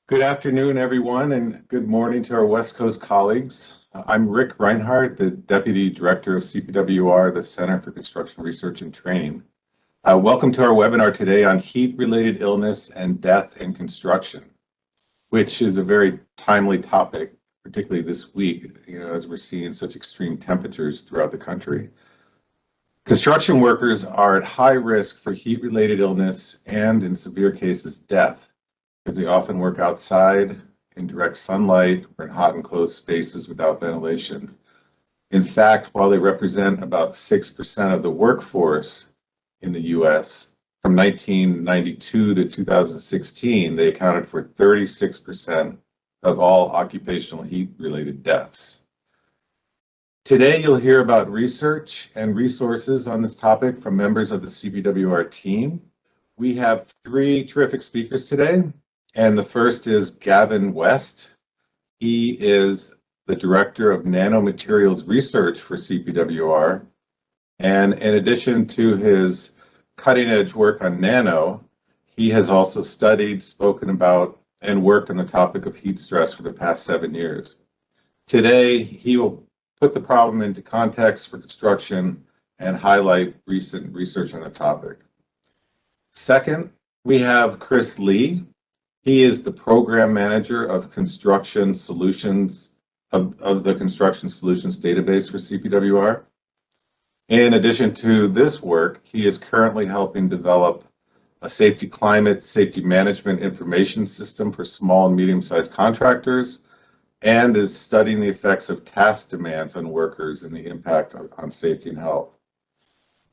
Good afternoon, everyone, and good morning to our West Coast colleagues. I'm Rick Rinehart, the Deputy Director of Cpwr, the Center for Construction Research and Training. Welcome to our webinar today on heat-related illness and death in construction, which is a very timely topic, particularly this week, as we're seeing such extreme temperatures throughout the country. Construction workers are at high risk for heat-related illness and, in severe cases, death, because they often work outside in direct sunlight or in hot enclosed spaces without ventilation. In fact, while they represent about 6% of the workforce in the US, from 1992 to 2016, they accounted for 36% of all occupational heat-related deaths. Today, you'll hear about research and resources on this topic from members of the Cpwr team. We have three terrific speakers today. And the first is Gavin West. He is the Director of Nanomaterials Research for Cpwr. And in addition to his cutting-edge work on nano, he has also studied, spoken about, and worked on the topic of heat stress for the past 7 years. Today, he will put the problem into context for construction and highlight recent research on the topic. Second, we have Chris Lee. He is the program manager of construction solutions of the construction solutions database for Cpwr. In addition to this work, he is currently helping develop a safety management information system for small and medium-sized contractors, and is studying the effects of task demands on workers and the impact on safety and health.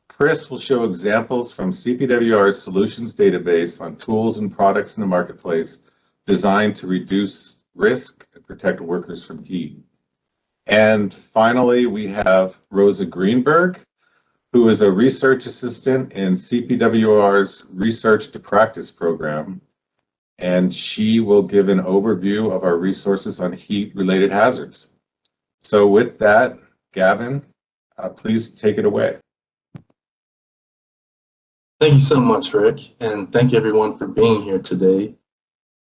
Chris will show examples from Cpwr's solutions database on tools and products in the marketplace designed to reduce risk and protect workers from heat. And finally, we have Rosa Greenberg, who is a research assistant in Cpwr's Research to Practice program, and she will give an overview of our resources on heat-related hazards. So with that, Gavin, please take it away. Thank you so much, Rick, and thank you everyone for being here today.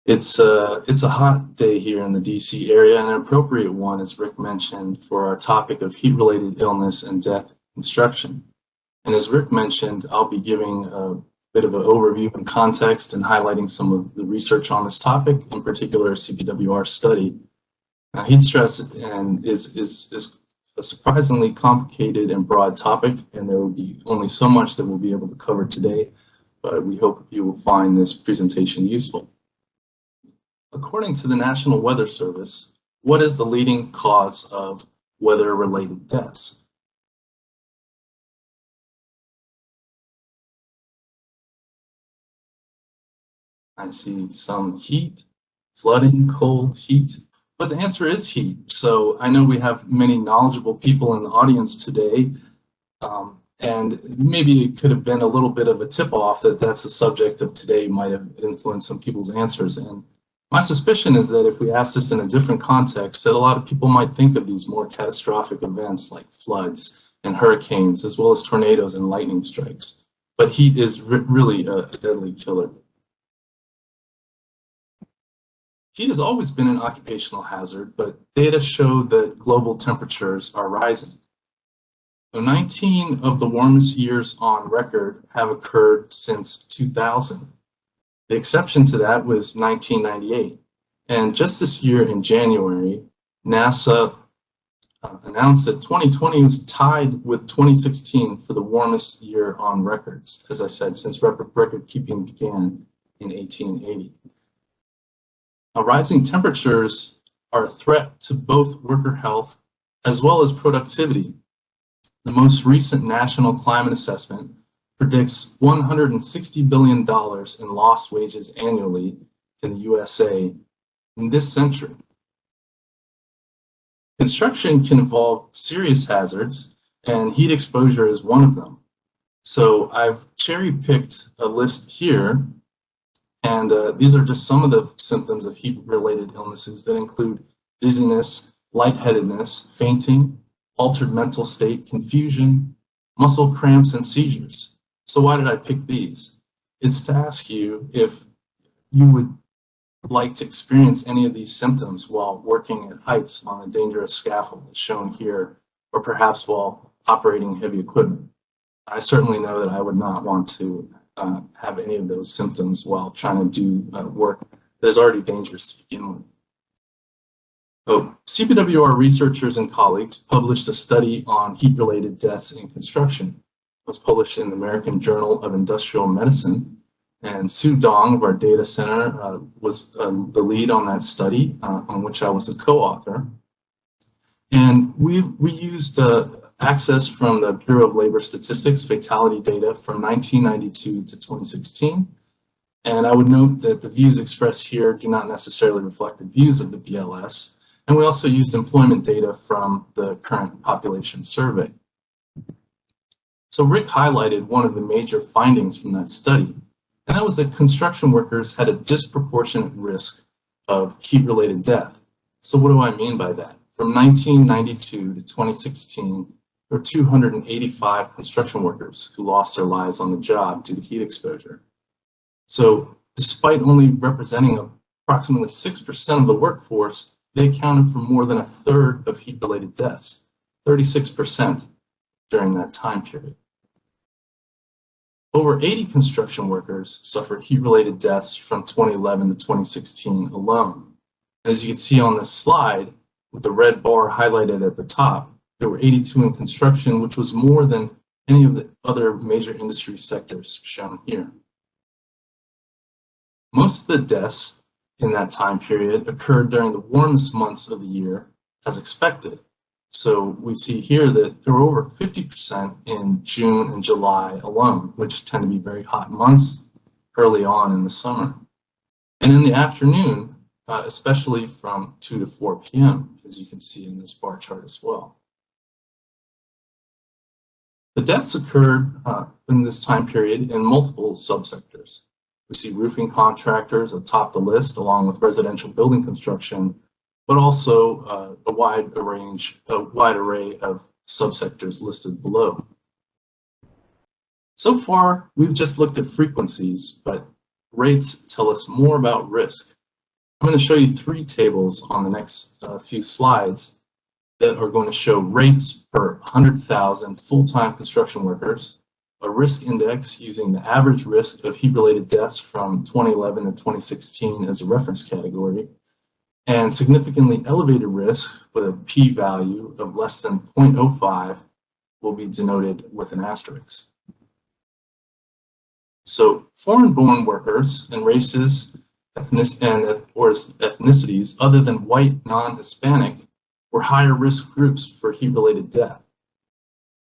It's a hot day here in the DC area, and an appropriate one, as Rick mentioned, for our topic of heat-related illness and death in construction. And as Rick mentioned, I'll be giving a bit of an overview and context and highlighting some of the research on this topic, in particular Cpwr Study. Now, heat stress is a surprisingly complicated and broad topic, and there will be only so much that we'll be able to cover today, but we hope you will find this presentation useful. According to the National Weather Service, what is the leading cause of weather-related deaths? I see some heat, flooding, cold, heat. But the answer is heat. So I know we have many knowledgeable people in the audience today, and maybe it could have been a little bit of a tip-off that that's the subject of today might have influenced some people's answers. And my suspicion is that if we ask this in a different context, that a lot of people might think of these more catastrophic events like floods and hurricanes, as well as tornadoes and lightning strikes. But heat is really a deadly killer. Heat has always been an occupational hazard, but data show that global temperatures are rising. So 19 of the warmest years on record have occurred since 2000. The exception to that was 1998. And just this year in January, NASA announced that 2020 was tied with 2016 for the warmest year on records, as I said, since record keeping began in 1880. Now, rising temperatures are a threat to both worker health as well as productivity. The most recent National Climate Assessment predicts $160 billion in lost wages annually in the USA in this century. Construction can involve serious hazards, and heat exposure is one of them. So I've cherry-picked a list here. And these are just some of the symptoms of heat-related illnesses that include dizziness, lightheadedness, fainting, altered mental state, confusion, muscle cramps, and seizures. So why did I pick these? It's to ask you if you would like to experience any of these symptoms while working at heights on a dangerous scaffold as shown here, or perhaps while operating heavy equipment? I certainly know that I would not want to have any of those symptoms while trying to do work that is already dangerous to begin with. Cpwr researchers and colleagues published a study on heat-related deaths in construction. It was published in the American Journal of Industrial Medicine, and Sue Dong of our data center was the lead on that study, on which I was a co-author. And we used access from the Bureau of Labor Statistics fatality data from 1992 to 2016. And I would note that the views expressed here do not necessarily reflect the views of the BLS. And we also used employment data from the current population survey. So Rick highlighted one of the major findings from that study, and that was that construction workers had a disproportionate risk of heat-related death. So what do I mean by that? From 1992 to 2016, there were 285 construction workers who lost their lives on the job due to heat exposure. So despite only representing approximately 6% of the workforce, they accounted for more than a third of heat-related deaths, 36% during that time period. Over 80 construction workers suffered heat-related deaths from 2011 to 2016 alone. And as you can see on this slide, with the red bar highlighted at the top, there were 82 in construction, which was more than any of the other major industry sectors shown here. Most of the deaths in that time period occurred during the warmest months of the year, as expected. So we see here that there were over 50% in June and July alone, which tend to be very hot months early on in the summer. And in the afternoon, especially from 2 to 4 p.m., as you can see in this bar chart as well. The deaths occurred in this time period in multiple subsectors. We see roofing contractors atop the list, along with residential building construction, but also a wide array of subsectors listed below. So far, we've just looked at frequencies, but rates tell us more about risk. I'm going to show you 3 tables on the next few slides that are going to show rates per 100,000 full-time construction workers, a risk index using the average risk of heat-related deaths from 2011 to 2016 as a reference category, and significantly elevated risk with a p-value of less than 0.05 will be denoted with an asterisk. So foreign-born workers and races or ethnicities other than white non-Hispanic were higher risk groups for heat-related death.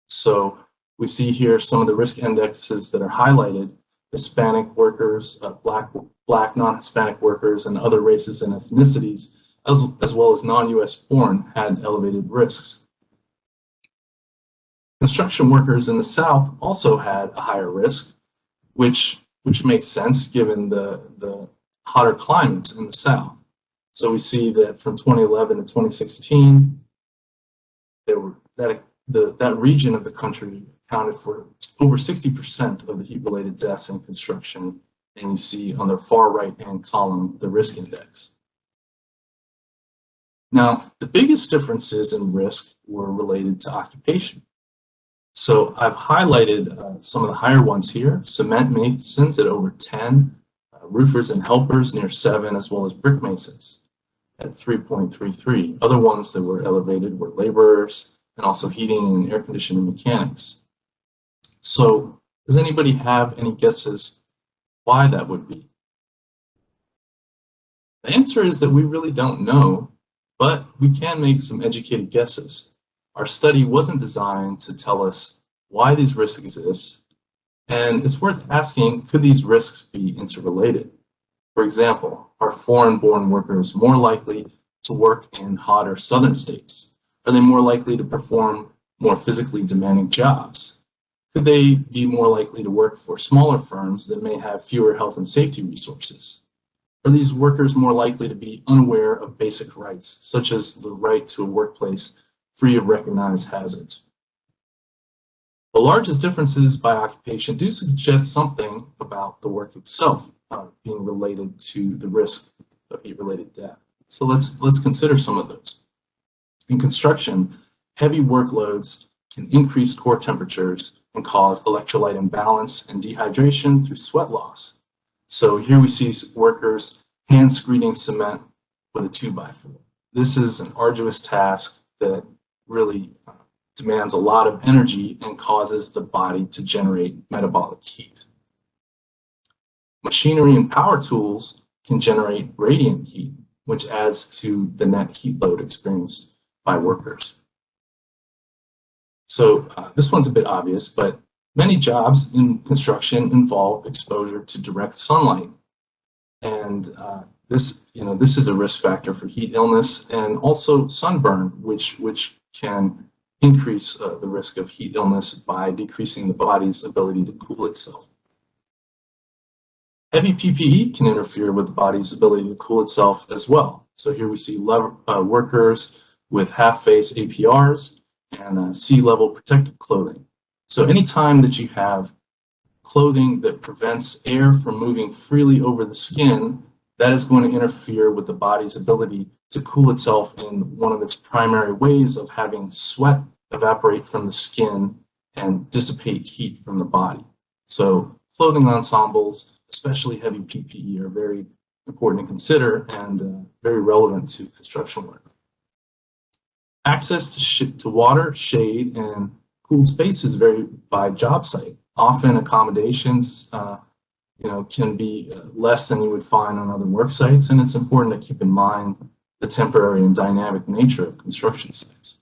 So we see here some of the risk indexes that are highlighted. Hispanic workers, black non-Hispanic workers, and other races and ethnicities, as well as non-US born, had elevated risks. Construction workers in the South also had a higher risk, which makes sense given the hotter climates in the South. So we see that from 2011 to 2016, that region of the country accounted for over 60% of the heat-related deaths in construction, and you see on the far right-hand column the risk index. Now, the biggest differences in risk were related to occupation. So I've highlighted some of the higher ones here: cement masons at over 10, roofers and helpers near 7, as well as brick masons at 3.33. Other ones that were elevated were laborers and also heating and air conditioning mechanics. So does anybody have any guesses why that would be? The answer is that we really don't know, but we can make some educated guesses. Our study wasn't designed to tell us why these risks exist, and it's worth asking, could these risks be interrelated? For example, are foreign-born workers more likely to work in hotter southern states? Are they more likely to perform more physically demanding jobs? Could they be more likely to work for smaller firms that may have fewer health and safety resources? Are these workers more likely to be unaware of basic rights, such as the right to a workplace free of recognized hazards? The largest differences by occupation do suggest something about the work itself being related to the risk of heat-related death. So let's consider some of those. In construction, heavy workloads can increase core temperatures and cause electrolyte imbalance and dehydration through sweat loss. So here we see workers hand screening cement with a 2x4. This is an arduous task that really demands a lot of energy and causes the body to generate metabolic heat. Machinery and power tools can generate radiant heat, which adds to the net heat load experienced by workers. So this one's a bit obvious, but many jobs in construction involve exposure to direct sunlight. And this is a risk factor for heat illness and also sunburn, which can increase the risk of heat illness by decreasing the body's ability to cool itself. Heavy PPE can interfere with the body's ability to cool itself as well. So here we see workers with half-face APRs and sea-level protective clothing. So anytime that you have clothing that prevents air from moving freely over the skin, that is going to interfere with the body's ability to cool itself in one of its primary ways of having sweat evaporate from the skin and dissipate heat from the body. So clothing ensembles, especially heavy PPE, are very important to consider and very relevant to construction work. Access to water, shade, and cooled spaces vary by job site. Often accommodations can be less than you would find on other work sites, and it's important to keep in mind the temporary and dynamic nature of construction sites.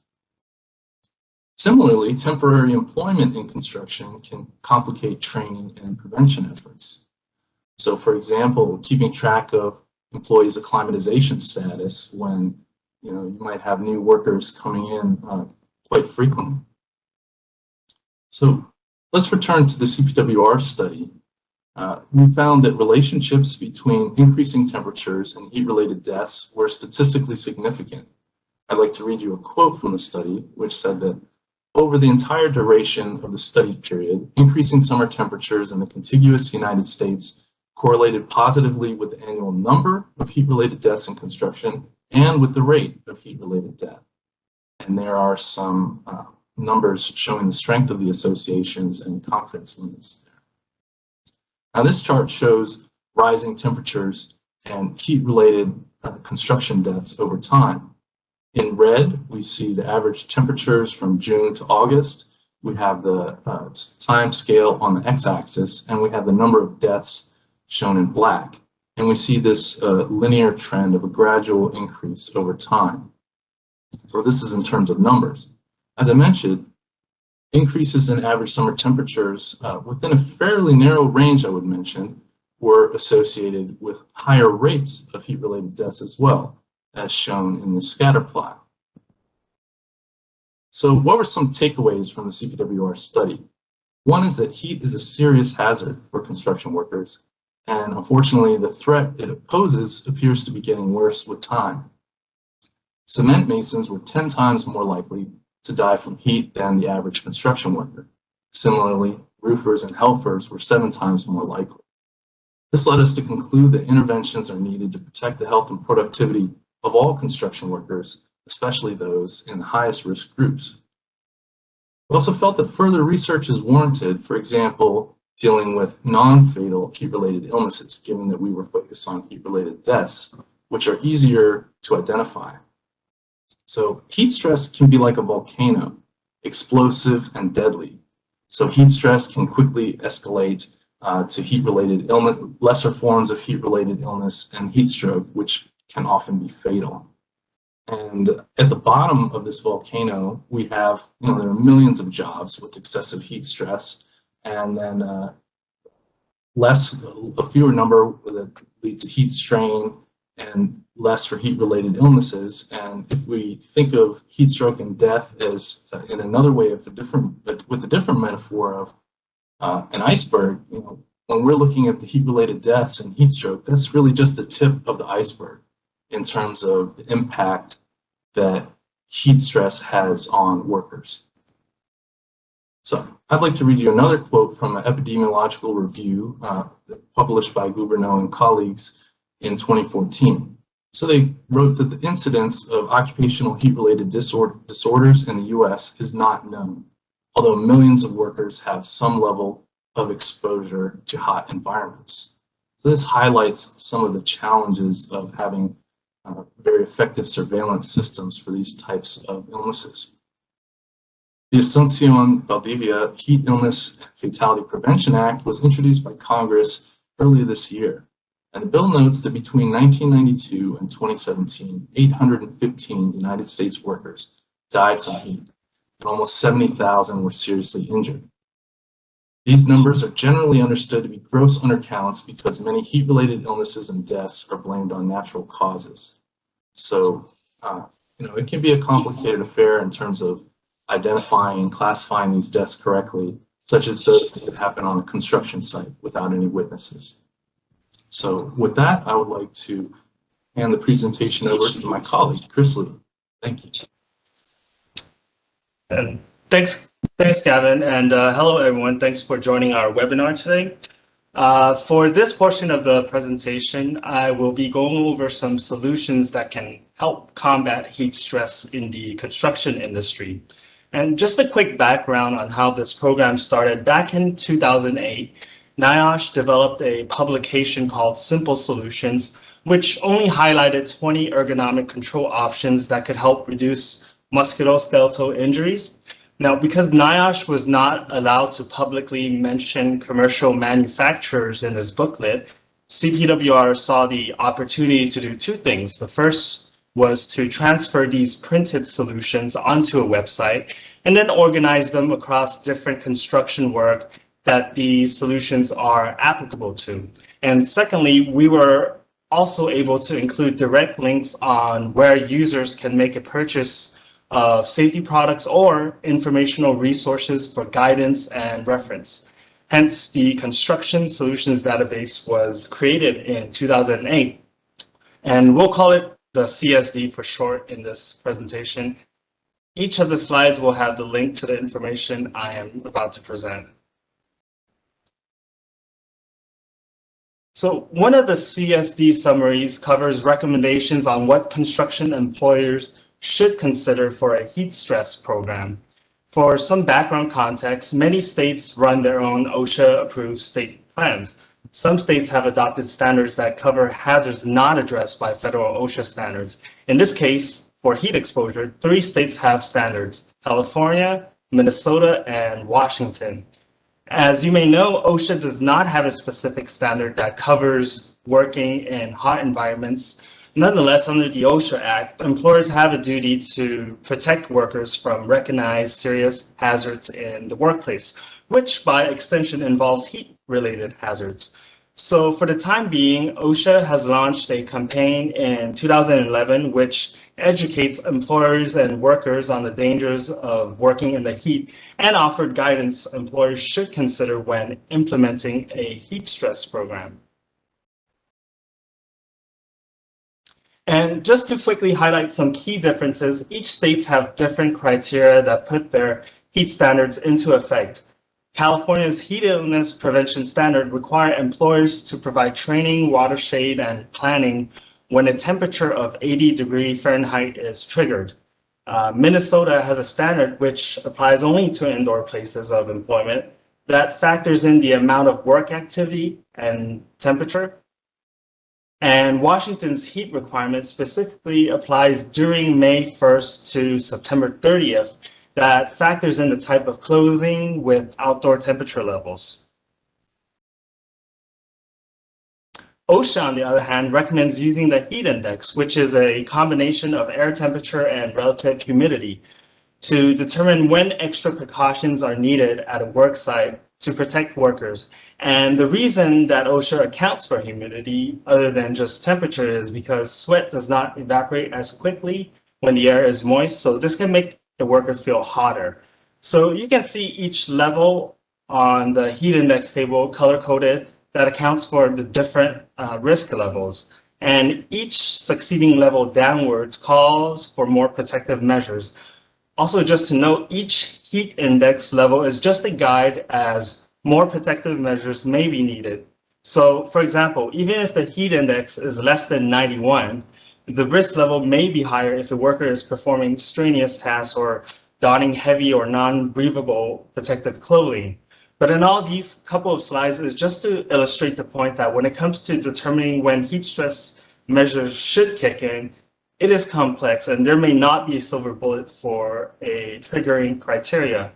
Similarly, temporary employment in construction can complicate training and prevention efforts. So for example, keeping track of employees' acclimatization status when you might have new workers coming in quite frequently. So let's return to the Cpwr study. We found that relationships between increasing temperatures and heat-related deaths were statistically significant. I'd like to read you a quote from the study, which said that over the entire duration of the study period, increasing summer temperatures in the contiguous United States correlated positively with the annual number of heat-related deaths in construction and with the rate of heat-related death. And there are some numbers showing the strength of the associations and confidence limits there. Now this chart shows rising temperatures and heat-related construction deaths over time. In red, we see the average temperatures from June to August. We have the time scale on the x-axis, and we have the number of deaths shown in black. And we see this linear trend of a gradual increase over time. So this is in terms of numbers. As I mentioned, increases in average summer temperatures within a fairly narrow range, I would mention, were associated with higher rates of heat-related deaths as well, as shown in the scatter plot. So what were some takeaways from the Cpwr study? One is that heat is a serious hazard for construction workers, and unfortunately the threat it poses appears to be getting worse with time. Cement masons were 10 times more likely to die from heat than the average construction worker. Similarly, roofers and helpers were 7 times more likely. This led us to conclude that interventions are needed to protect the health and productivity of all construction workers, especially those in the highest risk groups. We also felt that further research is warranted, for example, dealing with non-fatal heat-related illnesses, given that we were focused on heat-related deaths, which are easier to identify. So heat stress can be like a volcano, explosive and deadly. So heat stress can quickly escalate to heat-related illness, lesser forms of heat-related illness, and heat stroke, which can often be fatal. And at the bottom of this volcano, we have, there are millions of jobs with excessive heat stress, and then a fewer number that lead to heat strain, and less for heat-related illnesses. And if we think of heat stroke and death as in another way with a different metaphor of an iceberg, when we're looking at the heat-related deaths and heat stroke, that's really just the tip of the iceberg in terms of the impact that heat stress has on workers. So I'd like to read you another quote from an epidemiological review published by Greenberg and colleagues in 2014. So they wrote that the incidence of occupational heat-related disorders in the US is not known, although millions of workers have some level of exposure to hot environments. So this highlights some of the challenges of having very effective surveillance systems for these types of illnesses. The Asunción Valdivia Heat Illness and Fatality Prevention Act was introduced by Congress earlier this year. And the bill notes that between 1992 and 2017, 815 United States workers died from heat, and almost 70,000 were seriously injured. These numbers are generally understood to be gross undercounts because many heat-related illnesses and deaths are blamed on natural causes. So, it can be a complicated affair in terms of identifying and classifying these deaths correctly, such as those that happen on a construction site without any witnesses. So with that, I would like to hand the presentation over to my colleague, Chris Lee. Thank you. And thanks, Gavin, and hello, everyone. Thanks for joining our webinar today. For this portion of the presentation, I will be going over some solutions that can help combat heat stress in the construction industry. And just a quick background on how this program started. Back in 2008, NIOSH developed a publication called Simple Solutions, which only highlighted 20 ergonomic control options that could help reduce musculoskeletal injuries. Now, because NIOSH was not allowed to publicly mention commercial manufacturers in this booklet, CPWR saw the opportunity to do two things. The first was to transfer these printed solutions onto a website and then organize them across different construction work that these solutions are applicable to. And secondly, we were also able to include direct links on where users can make a purchase of safety products or informational resources for guidance and reference. Hence, the Construction Solutions Database was created in 2008. And we'll call it the CSD for short in this presentation. Each of the slides will have the link to the information I am about to present. So one of the CSD summaries covers recommendations on what construction employers should consider for a heat stress program. For some background context, many states run their own OSHA-approved state plans. Some states have adopted standards that cover hazards not addressed by federal OSHA standards. In this case, for heat exposure, 3 states have standards: California, Minnesota, and Washington. As you may know, OSHA does not have a specific standard that covers working in hot environments. Nonetheless, under the OSHA Act, employers have a duty to protect workers from recognized serious hazards in the workplace, which by extension involves heat-related hazards. So for the time being, OSHA has launched a campaign in 2011 which educates employers and workers on the dangers of working in the heat and offered guidance employers should consider when implementing a heat stress program. And just to quickly highlight some key differences, each state have different criteria that put their heat standards into effect. California's heat illness prevention standard require employers to provide training, water shade, and planning when a temperature of 80°F is triggered. Minnesota has a standard which applies only to indoor places of employment that factors in the amount of work activity and temperature. And Washington's heat requirement specifically applies during May 1st to September 30th that factors in the type of clothing with outdoor temperature levels. OSHA, on the other hand, recommends using the heat index, which is a combination of air temperature and relative humidity, to determine when extra precautions are needed at a work site to protect workers. And the reason that OSHA accounts for humidity other than just temperature is because sweat does not evaporate as quickly when the air is moist, so this can make the worker feel hotter. So you can see each level on the heat index table color-coded that accounts for the different risk levels. And each succeeding level downwards calls for more protective measures. Also, just to note, each heat index level is just a guide as more protective measures may be needed. So, for example, even if the heat index is less than 91, the risk level may be higher if the worker is performing strenuous tasks or donning heavy or non-breathable protective clothing. But in all these couple of slides is just to illustrate the point that when it comes to determining when heat stress measures should kick in, it is complex and there may not be a silver bullet for a triggering criteria.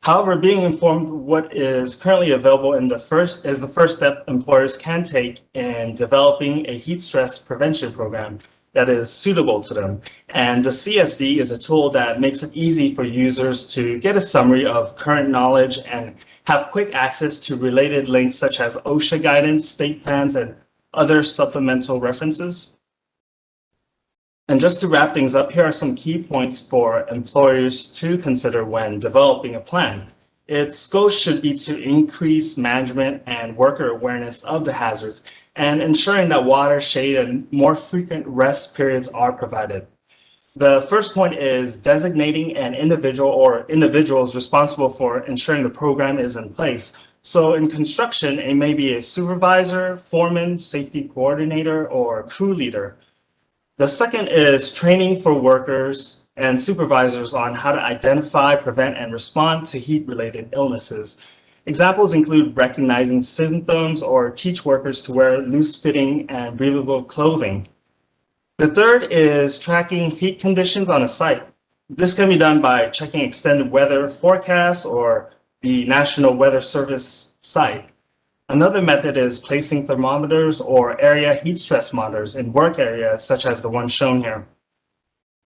However, being informed what is currently available is the first step employers can take in developing a heat stress prevention program that is suitable to them. And the CSD is a tool that makes it easy for users to get a summary of current knowledge and have quick access to related links such as OSHA guidance, state plans, and other supplemental references. And just to wrap things up, here are some key points for employers to consider when developing a plan. Its goal should be to increase management and worker awareness of the hazards and ensuring that water, shade, and more frequent rest periods are provided. The first point is designating an individual or individuals responsible for ensuring the program is in place. So in construction, it may be a supervisor, foreman, safety coordinator, or crew leader. The second is training for workers and supervisors on how to identify, prevent, and respond to heat-related illnesses. Examples include recognizing symptoms or teach workers to wear loose-fitting and breathable clothing. The third is tracking heat conditions on a site. This can be done by checking extended weather forecasts or the National Weather Service site. Another method is placing thermometers or area heat stress monitors in work areas such as the one shown here.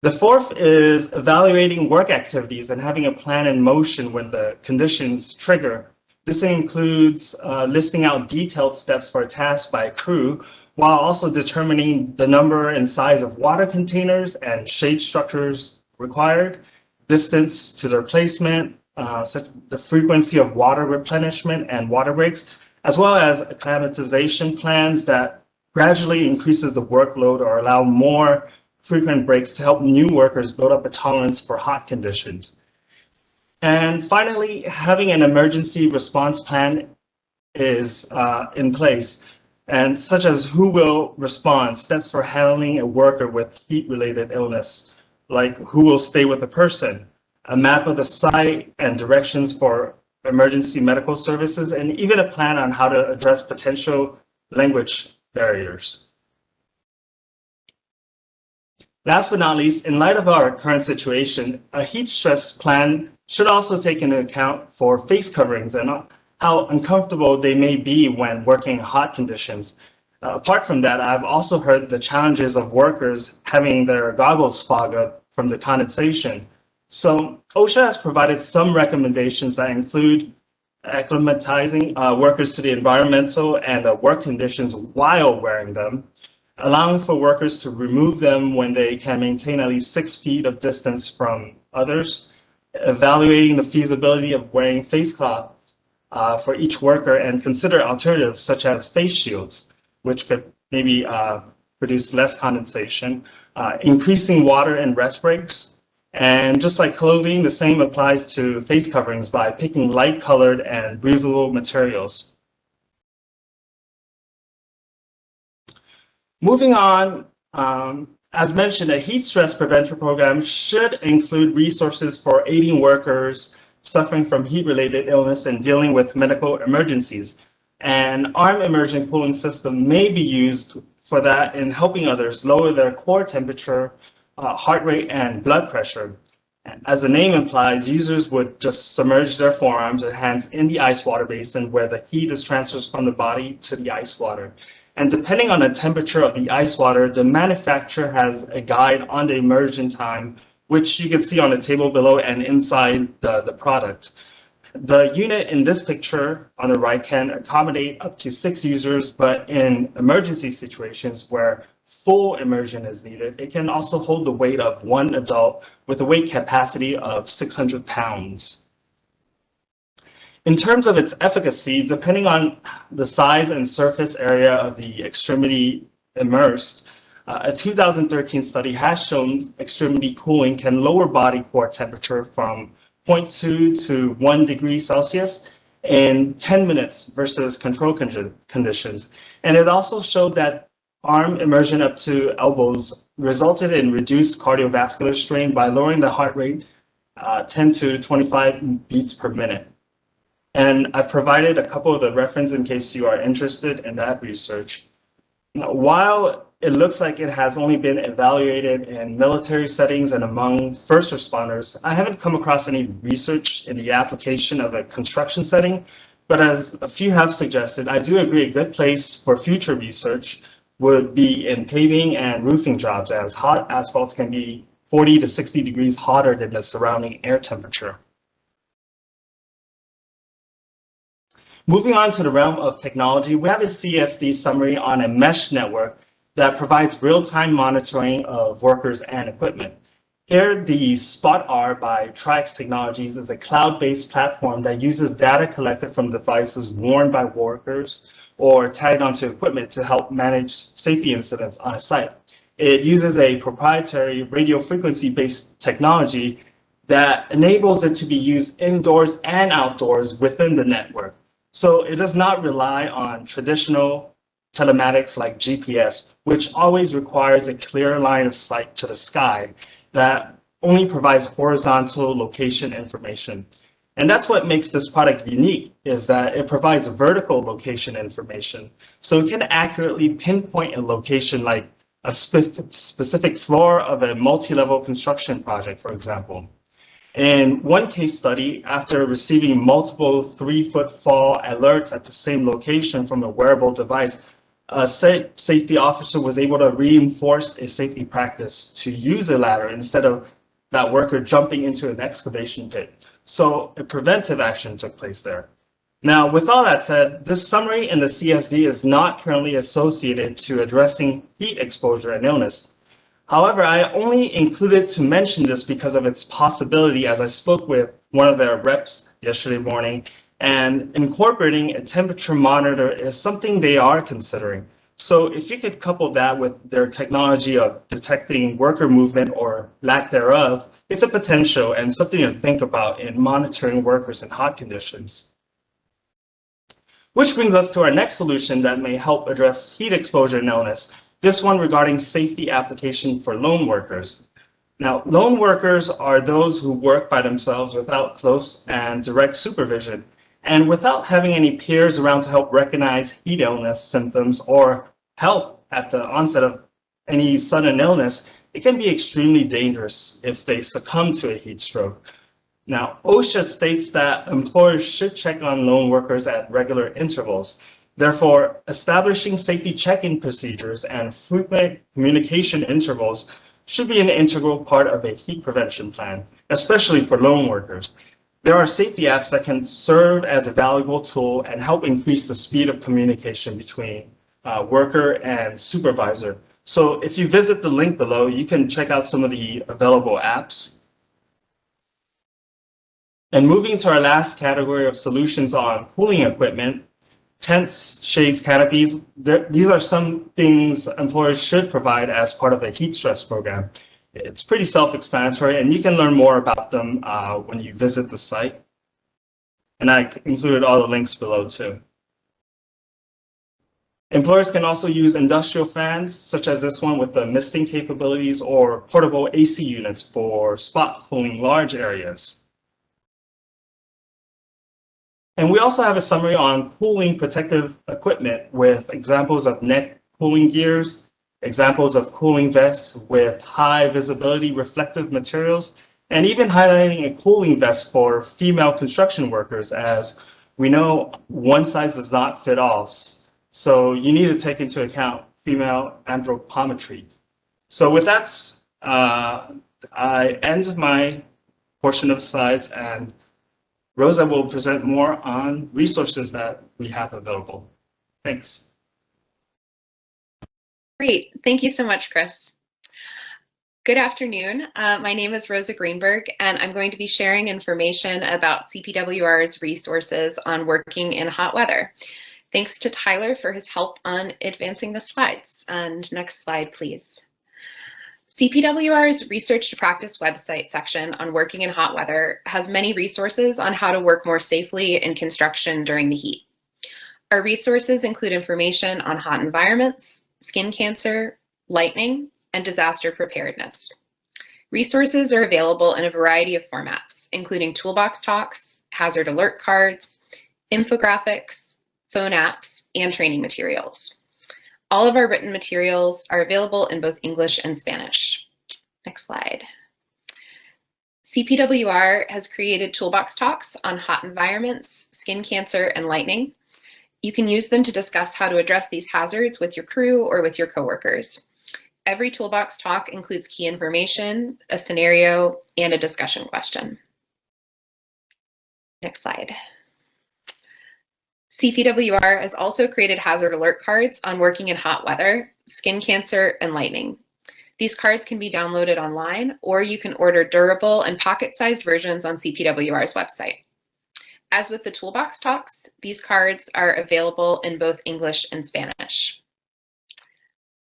The fourth is evaluating work activities and having a plan in motion when the conditions trigger. This includes listing out detailed steps for a task by a crew, while also determining the number and size of water containers and shade structures required, distance to their placement, such the frequency of water replenishment and water breaks, as well as acclimatization plans that gradually increases the workload or allow more frequent breaks to help new workers build up a tolerance for hot conditions. And finally, having an emergency response plan is in place, and such as who will respond, steps for handling a worker with heat-related illness, like who will stay with the person, a map of the site and directions for emergency medical services, and even a plan on how to address potential language barriers. Last but not least, in light of our current situation, a heat stress plan should also take into account for face coverings and how uncomfortable they may be when working in hot conditions. Apart from that, I've also heard the challenges of workers having their goggles fog up from the condensation. So OSHA has provided some recommendations that include acclimatizing workers to the environmental and work conditions while wearing them, allowing for workers to remove them when they can maintain at least 6 feet of distance from others, evaluating the feasibility of wearing face cloth for each worker, and consider alternatives such as face shields, which could maybe produce less condensation, increasing water and rest breaks. And just like clothing, the same applies to face coverings by picking light-colored and breathable materials. Moving on, as mentioned, a heat stress prevention program should include resources for aiding workers suffering from heat-related illness and dealing with medical emergencies. An arm immersion cooling system may be used for that in helping others lower their core temperature, heart rate, and blood pressure. As the name implies, users would just submerge their forearms and hands in the ice water basin where the heat is transferred from the body to the ice water. And depending on the temperature of the ice water, the manufacturer has a guide on the immersion time, which you can see on the table below and inside the product. The unit in this picture on the right can accommodate up to 6 users, but in emergency situations where full immersion is needed, it can also hold the weight of 1 adult with a weight capacity of 600 pounds. In terms of its efficacy, depending on the size and surface area of the extremity immersed, a 2013 study has shown extremity cooling can lower body core temperature from 0.2 to 1 degree Celsius, in 10 minutes versus control conditions. And it also showed that arm immersion up to elbows resulted in reduced cardiovascular strain by lowering the heart rate 10 to 25 beats per minute. And I've provided a couple of the reference in case you are interested in that research. Now, while it looks like it has only been evaluated in military settings and among first responders, I haven't come across any research in the application of a construction setting, but as a few have suggested, I do agree a good place for future research would be in paving and roofing jobs, as hot asphalts can be 40 to 60 degrees hotter than the surrounding air temperature. Moving on to the realm of technology, we have a CSD summary on a mesh network that provides real-time monitoring of workers and equipment. Here, the Spot-R by Trix Technologies is a cloud-based platform that uses data collected from devices worn by workers or tagged onto equipment to help manage safety incidents on a site. It uses a proprietary radio frequency-based technology that enables it to be used indoors and outdoors within the network. So it does not rely on traditional telematics like GPS, which always requires a clear line of sight to the sky that only provides horizontal location information. And that's what makes this product unique, is that it provides vertical location information. So it can accurately pinpoint a location like a specific floor of a multi-level construction project, for example. In one case study, after receiving multiple 3-foot fall alerts at the same location from a wearable device, a safety officer was able to reinforce a safety practice to use a ladder instead of that worker jumping into an excavation pit. So a preventive action took place there. Now, with all that said, this summary in the CSD is not currently associated to addressing heat exposure and illness. However, I only included to mention this because of its possibility, as I spoke with one of their reps yesterday morning, and incorporating a temperature monitor is something they are considering. So if you could couple that with their technology of detecting worker movement or lack thereof, it's a potential and something to think about in monitoring workers in hot conditions. Which brings us to our next solution that may help address heat exposure and illness. This one regarding safety application for lone workers. Now, lone workers are those who work by themselves without close and direct supervision, and without having any peers around to help recognize heat illness symptoms or help at the onset of any sudden illness. It can be extremely dangerous if they succumb to a heat stroke. Now, OSHA states that employers should check on lone workers at regular intervals. Therefore, establishing safety check-in procedures and frequent communication intervals should be an integral part of a heat prevention plan, especially for lone workers. There are safety apps that can serve as a valuable tool and help increase the speed of communication between worker and supervisor. So if you visit the link below, you can check out some of the available apps. And moving to our last category of solutions on cooling equipment, tents, shades, canopies, these are some things employers should provide as part of a heat stress program. It's pretty self-explanatory, and you can learn more about them when you visit the site. And I included all the links below too. Employers can also use industrial fans, such as this one with the misting capabilities, or portable AC units for spot cooling large areas. And we also have a summary on cooling protective equipment with examples of neck cooling gears, examples of cooling vests with high visibility reflective materials, and even highlighting a cooling vest for female construction workers, as we know one size does not fit all. So you need to take into account female anthropometry. So with that, I end my portion of the slides, and Rosa will present more on resources that we have available. Thanks. Great. Thank you so much, Chris. Good afternoon. My name is Rosa Greenberg, and I'm going to be sharing information about CPWR's resources on working in hot weather. Thanks to Tyler for his help on advancing the slides. And next slide, please. CPWR's Research to Practice website section on working in hot weather has many resources on how to work more safely in construction during the heat. Our resources include information on hot environments, skin cancer, lightning, and disaster preparedness. Resources are available in a variety of formats, including Toolbox Talks, hazard alert cards, infographics, phone apps, and training materials. All of our written materials are available in both English and Spanish. Next slide. CPWR has created Toolbox Talks on hot environments, skin cancer, and lightning. You can use them to discuss how to address these hazards with your crew or with your coworkers. Every Toolbox Talk includes key information, a scenario, and a discussion question. Next slide. CPWR has also created hazard alert cards on working in hot weather, skin cancer, and lightning. These cards can be downloaded online, or you can order durable and pocket-sized versions on CPWR's website. As with the Toolbox Talks, these cards are available in both English and Spanish.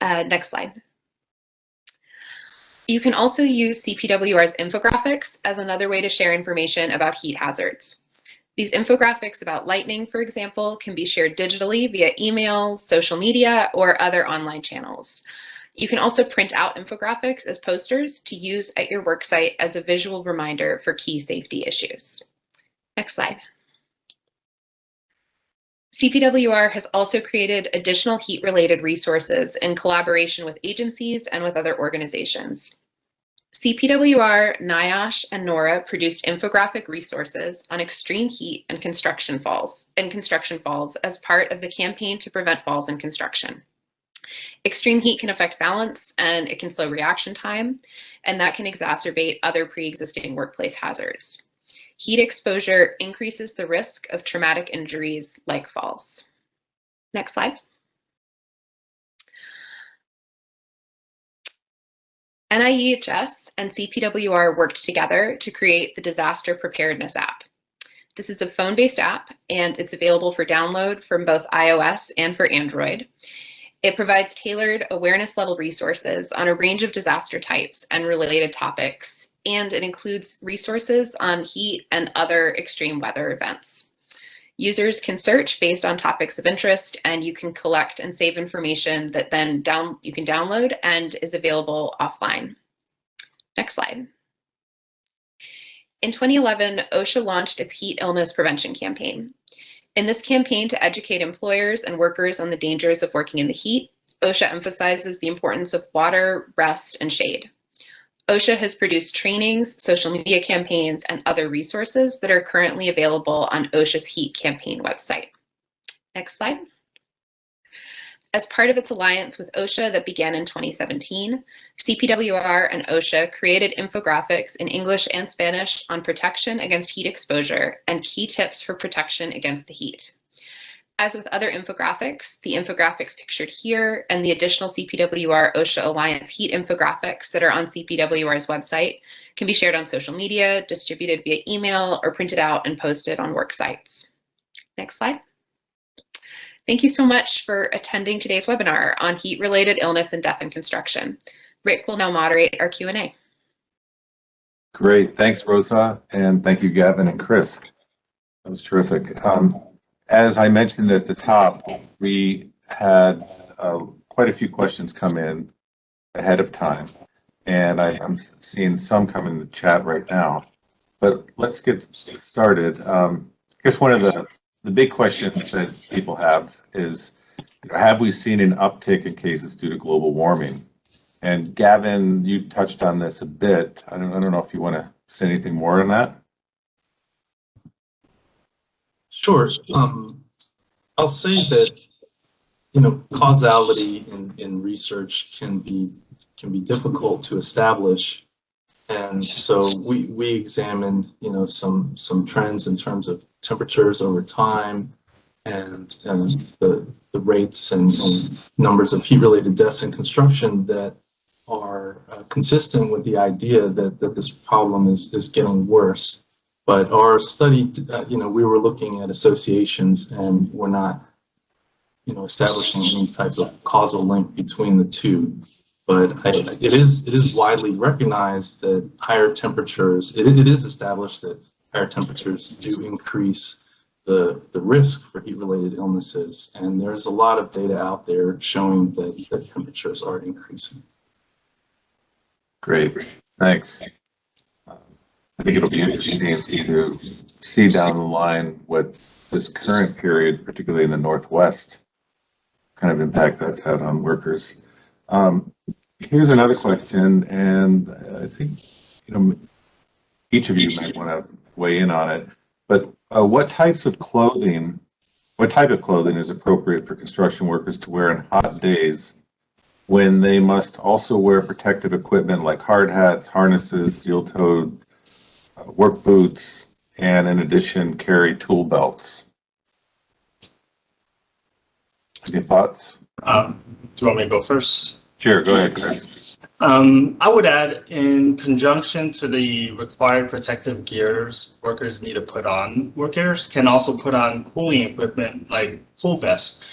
Next slide. You can also use CPWR's infographics as another way to share information about heat hazards. These infographics about lightning, for example, can be shared digitally via email, social media, or other online channels. You can also print out infographics as posters to use at your worksite as a visual reminder for key safety issues. Next slide. CPWR has also created additional heat-related resources in collaboration with agencies and with other organizations. CPWR, NIOSH, and NORA produced infographic resources on extreme heat and construction falls as part of the campaign to prevent falls in construction. Extreme heat can affect balance and it can slow reaction time, and that can exacerbate other pre-existing workplace hazards. Heat exposure increases the risk of traumatic injuries like falls. Next slide. NIEHS and CPWR worked together to create the Disaster Preparedness App. This is a phone-based app, and it's available for download from both iOS and for Android. It provides tailored awareness-level resources on a range of disaster types and related topics, and it includes resources on heat and other extreme weather events. Users can search based on topics of interest, and you can collect and save information that then you can download and is available offline. Next slide. In 2011, Osha launched its heat illness prevention campaign. In this campaign to educate employers and workers on the dangers of working in the heat, Osha emphasizes the importance of water, rest, and shade. Osha has produced trainings, social media campaigns, and other resources that are currently available on Osha's Heat campaign website. Next slide. As part of its alliance with Osha that began in 2017, CPWR and Osha created infographics in English and Spanish on protection against heat exposure and key tips for protection against the heat. As with other infographics, the infographics pictured here and the additional CPWR OSHA Alliance heat infographics that are on CPWR's website can be shared on social media, distributed via email, or printed out and posted on work sites. Next slide. Thank you so much for attending today's webinar on heat-related illness and death in construction. Rick will now moderate our Q&A. Great, thanks Rosa, and thank you Gavin and Chris. That was terrific. As I mentioned at the top, we had quite a few questions come in ahead of time, and I'm seeing some come in the chat right now. But let's get started. I guess one of the big questions that people have is, have we seen an uptick in cases due to global warming? And Gavin, you touched on this a bit. I don't know if you want to say anything more on that. Sure. I'll say that causality in research can be difficult to establish, and so we examined some trends in terms of temperatures over time and the rates and numbers of heat-related deaths in construction that are consistent with the idea that this problem is getting worse. But our study, we were looking at associations, and we're not, establishing any type of causal link between the two. But it is widely recognized that higher temperatures, it is established that higher temperatures do increase the risk for heat-related illnesses. And there's a lot of data out there showing that temperatures are increasing. Great, thanks. I think it'll be interesting to see down the line what this current period, particularly in the Northwest, kind of impact that's had on workers. Here's another question, and I think each of you might want to weigh in on it. But what type of clothing is appropriate for construction workers to wear in hot days when they must also wear protective equipment like hard hats, harnesses, steel-toed work boots, and in addition carry tool belts? Any thoughts? Do you want me to go first? Sure, go ahead, Chris. I would add, in conjunction to the required protective gears workers need to put on, workers can also put on cooling equipment like cool vests.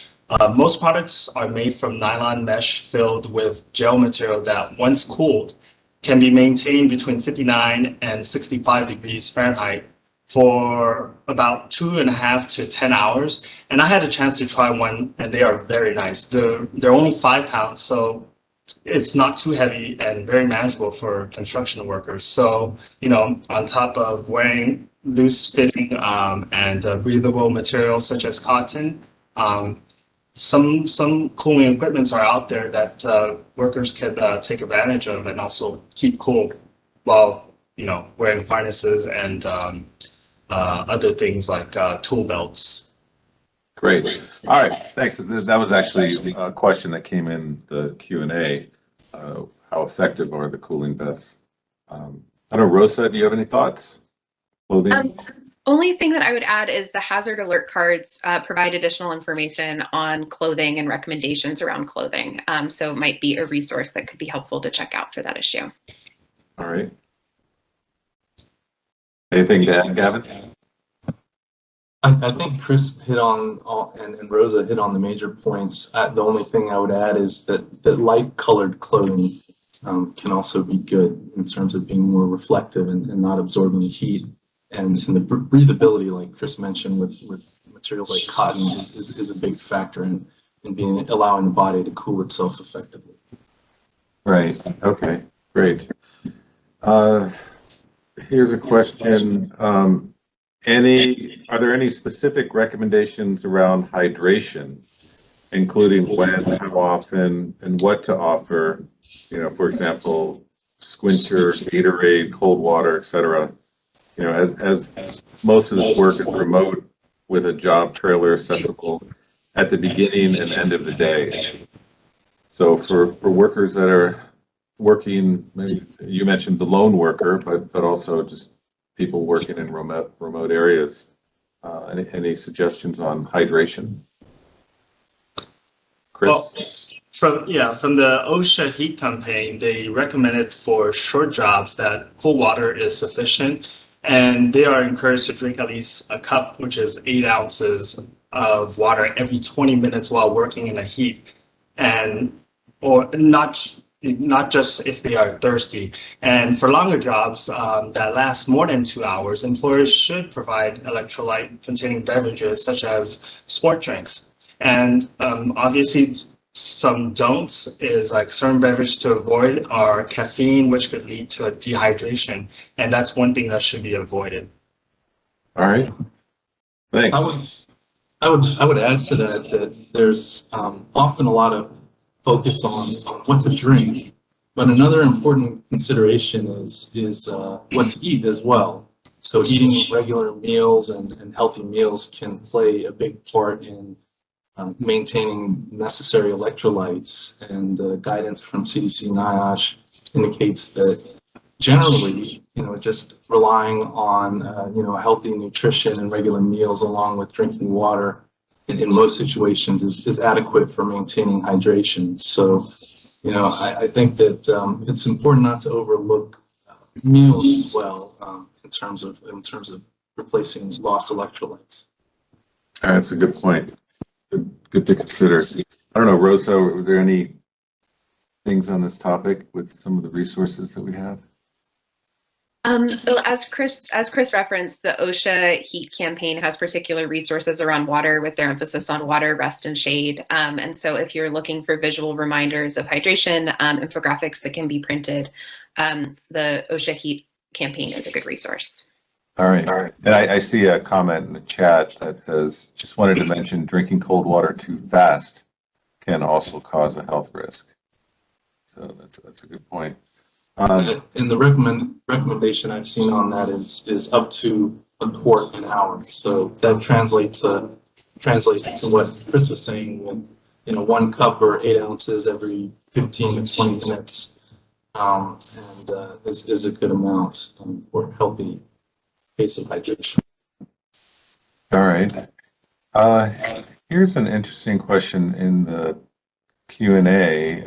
Most products are made from nylon mesh filled with gel material that, once cooled, can be maintained between 59 and 65 degrees Fahrenheit for about 2.5 to 10 hours. And I had a chance to try one, and they are very nice. They're only 5 pounds, so it's not too heavy and very manageable for construction workers. So, on top of wearing loose fitting and breathable materials such as cotton, some cooling equipments are out there that workers can take advantage of and also keep cool while, wearing harnesses and other things like tool belts. Great. All right, thanks. That was actually a question that came in the Q&A. How effective are the cooling vests? I don't know, Rosa, do you have any thoughts? Clothing? Only thing that I would add is the hazard alert cards provide additional information on clothing and recommendations around clothing. So it might be a resource that could be helpful to check out for that issue. All right. Anything to add, Gavin? I think Chris hit on and Rosa hit on the major points. The only thing I would add is that light-colored clothing can also be good in terms of being more reflective and not absorbing the heat. And the breathability, like Chris mentioned, with materials like cotton is a big factor in allowing the body to cool itself effectively. Right. Okay. Great. Here's a question. Are there any specific recommendations around hydration, including when, how often, and what to offer? For example, Squincher, Gatorade, cold water, etc. As most of this work is remote with a job trailer accessible at the beginning and end of the day. So for workers that are working, maybe you mentioned the lone worker, but also just people working in remote areas. Any suggestions on hydration? Chris? Well, from the Osha heat campaign, they recommended for short jobs that cool water is sufficient, and they are encouraged to drink at least a cup, which is 8 ounces of water every 20 minutes while working in the heat, or not just if they are thirsty. And for longer jobs that last more than 2 hours, employers should provide electrolyte containing beverages such as sport drinks. And obviously some don'ts is like certain beverages to avoid are caffeine, which could lead to a dehydration. And that's one thing that should be avoided. All right. Thanks. I would add to that there's often a lot of focus on what to drink, but another important consideration is what to eat as well. So eating regular meals and healthy meals can play a big part in maintaining necessary electrolytes, and the guidance from CDC NIOSH indicates that generally, just relying on healthy nutrition and regular meals along with drinking water in most situations is adequate for maintaining hydration. So, I think that it's important not to overlook meals as well in terms of replacing lost electrolytes. All right, that's a good point. Good to consider. I don't know, Rosa, were there anything things on this topic with some of the resources that we have? Well, as Chris referenced, the OSHA heat campaign has particular resources around water with their emphasis on water, rest, and shade. And so if you're looking for visual reminders of hydration, infographics that can be printed, the OSHA heat campaign is a good resource. All right. And I see a comment in the chat that says, just wanted to mention drinking cold water too fast can also cause a health risk. So that's a good point. And the recommendation I've seen on that is up to a quart an hour. So that translates to what Chris was saying, with 1 cup or 8 ounces every 15 to 20 minutes, and is a good amount for healthy pace of hydration. All right. Here's an interesting question in the Q&A.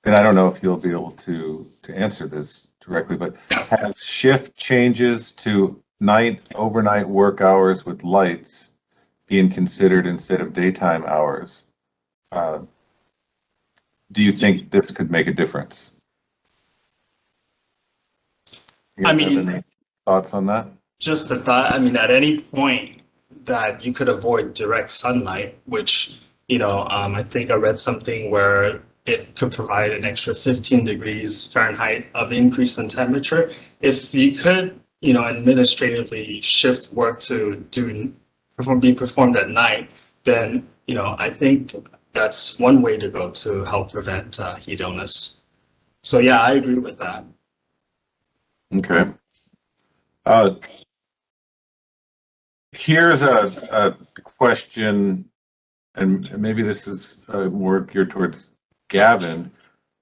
And I don't know if you'll be able to answer this directly, but has shift changes to overnight work hours with lights being considered instead of daytime hours? Do you think this could make a difference? I mean, any thoughts on that? just a thought. I mean, at any point that you could avoid direct sunlight, which, I think I read something where it could provide an extra 15 degrees Fahrenheit of increase in temperature. If you could, administratively shift work to be performed at night, then, I think that's one way to go to help prevent heat illness. So yeah, I agree with that. Okay. Here's a question, and maybe this is more geared towards Gavin,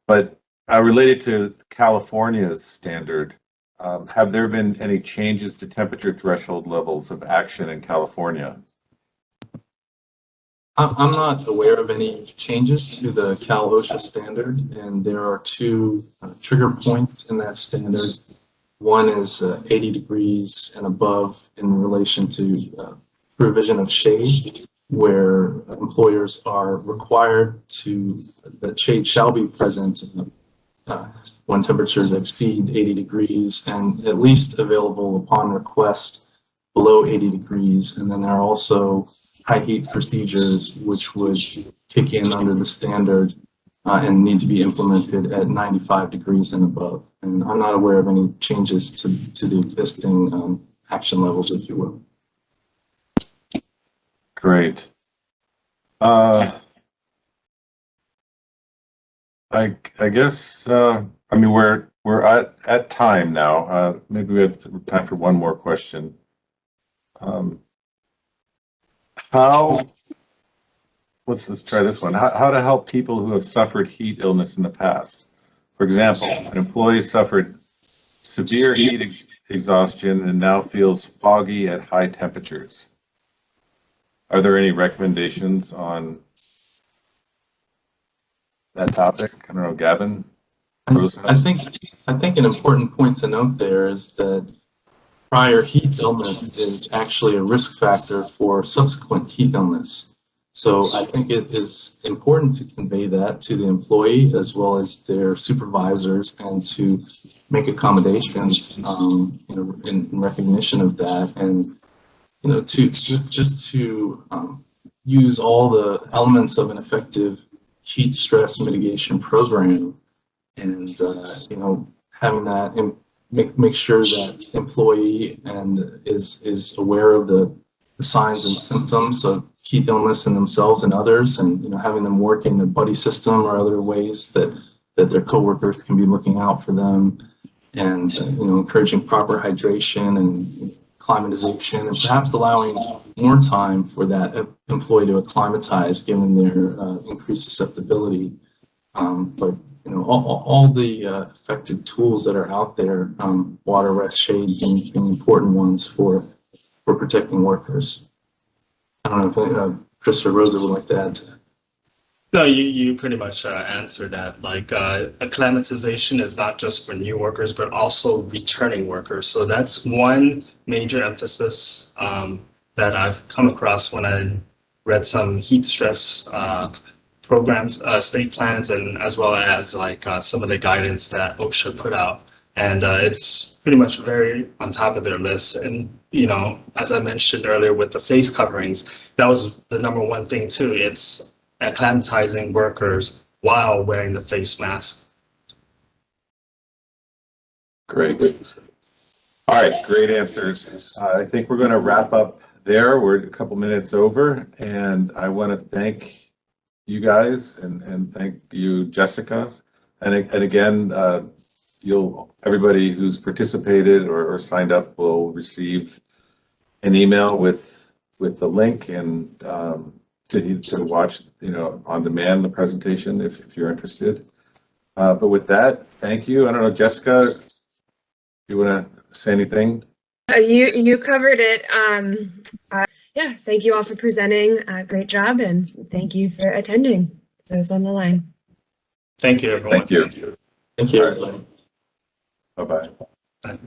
but related to California's standard, have there been any changes to temperature threshold levels of action in California? I'm not aware of any changes to the Cal OSHA standard, and there are 2 trigger points in that standard. One is 80 degrees and above in relation to provision of shade, where employers are required that shade shall be present when temperatures exceed 80 degrees and at least available upon request below 80 degrees. And then there are also high heat procedures which would kick in under the standard and need to be implemented at 95 degrees and above. And I'm not aware of any changes to the existing action levels, if you will. Great. I guess I mean we're at time now. Maybe we have time for one more question. Let's try this one. How to help people who have suffered heat illness in the past? For example, an employee suffered severe heat exhaustion and now feels foggy at high temperatures. Are there any recommendations on that topic? I don't know, Gavin? Rosa? I think an important point to note there is that prior heat illness is actually a risk factor for subsequent heat illness. So I think it is important to convey that to the employee as well as their supervisors and to make accommodations in recognition of that, and to use all the elements of an effective heat stress mitigation program, and having that make sure that employee is aware of the signs and symptoms of heat illness in themselves and others, and having them work in a buddy system or other ways that their coworkers can be looking out for them, and encouraging proper hydration and climatization, and perhaps allowing more time for that employee to acclimatize given their increased susceptibility. But all the effective tools that are out there, water, rest, shade being important ones for protecting workers. I don't know if Chris or Rosa would like to add to that. No, you pretty much answered that. Like acclimatization is not just for new workers, but also returning workers. So that's one major emphasis that I've come across when I read some heat stress programs, state plans, and as well as like some of the guidance that OSHA put out. And it's pretty much very on top of their list. And, you know, as I mentioned earlier with the face coverings, that was the #1 thing too. It's acclimatizing workers while wearing the face mask. Great. All right, great answers. I think we're going to wrap up there. We're a couple minutes over, and I want to thank you guys and thank you, Jessica. And again, everybody who's participated or signed up will receive an email with the link and to watch, you know, on demand the presentation if you're interested. But with that, thank you. I don't know, Jessica, you want to say anything? You covered it. Yeah, thank you all for presenting. Great job, and thank you for attending. Those on the line. Thank you, everyone. Thank you. Thank you, everybody. Bye-bye. Bye.